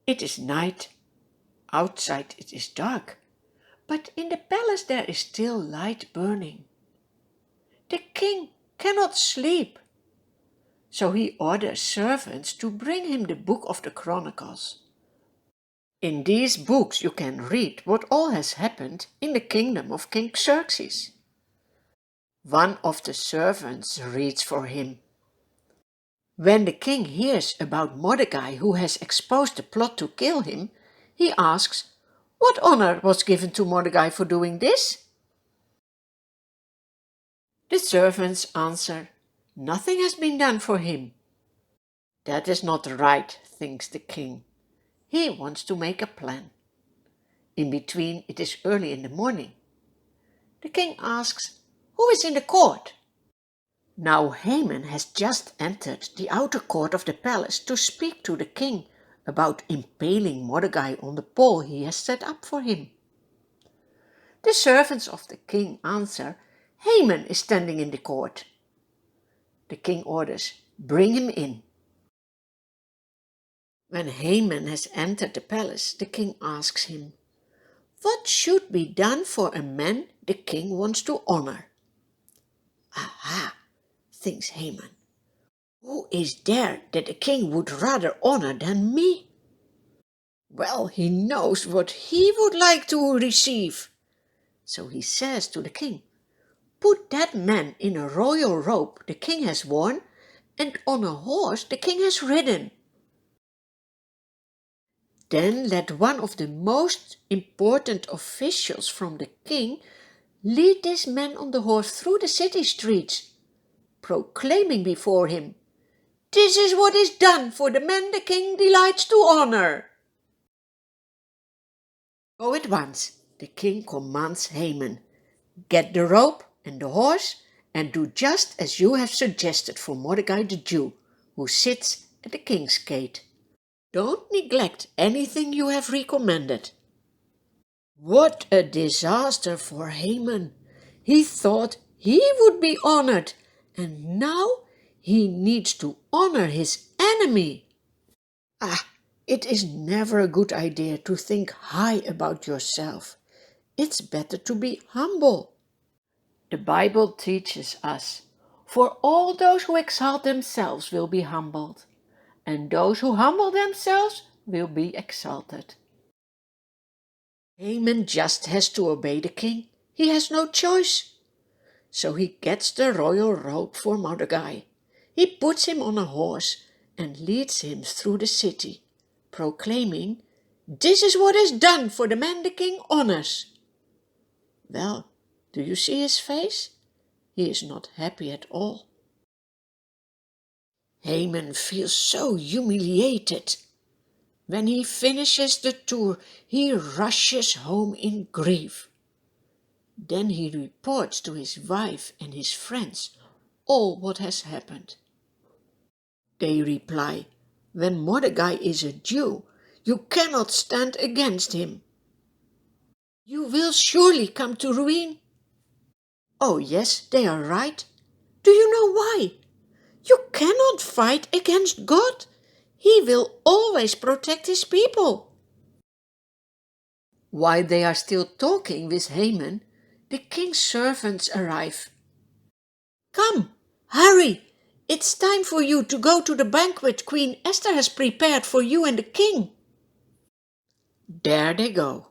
It is night. Outside it is dark, but in the palace there is still light burning. The king cannot sleep, so he orders servants to bring him the book of the Chronicles. In these books you can read what all has happened in the kingdom of King Xerxes. One of the servants reads for him. When the king hears about Mordecai who has exposed the plot to kill him, he asks, "What honor was given to Mordecai for doing this?" The servants answer, "Nothing has been done for him." That is not right, thinks the king. He wants to make a plan. In between, it is early in the morning. The king asks, "Who is in the court?" Now Haman has just entered the outer court of the palace to speak to the king about impaling Mordecai on the pole he has set up for him. The servants of the king answer, "Haman is standing in the court." The king orders, "Bring him in." When Haman has entered the palace, the king asks him, "What should be done for a man the king wants to honor?" Aha, thinks Haman. Who is there that the king would rather honor than me? Well, he knows what he would like to receive. So he says to the king, "Put that man in a royal robe the king has worn and on a horse the king has ridden. Then let one of the most important officials from the king lead this man on the horse through the city streets, proclaiming before him, 'This is what is done for the man the king delights to honor.'" Go at once, the king commands Haman. "Get the robe and the horse and do just as you have suggested for Mordecai the Jew, who sits at the king's gate. Don't neglect anything you have recommended." What a disaster for Haman! He thought he would be honored, and now he needs to honor his enemy. It is never a good idea to think high about yourself. It's better to be humble. The Bible teaches us, "For all those who exalt themselves will be humbled, and those who humble themselves will be exalted." Haman just has to obey the king. He has no choice. So he gets the royal robe for Mordecai. He puts him on a horse and leads him through the city, proclaiming, "This is what is done for the man the king honors." Well, do you see his face? He is not happy at all. Haman feels so humiliated. When he finishes the tour, he rushes home in grief. Then he reports to his wife and his friends all what has happened. They reply, "When Mordecai is a Jew, you cannot stand against him. You will surely come to ruin." Oh yes, they are right. Do you know why? You cannot fight against God. He will always protect his people. While they are still talking with Haman, the king's servants arrive. "Come, hurry! It's time for you to go to the banquet Queen Esther has prepared for you and the king." There they go.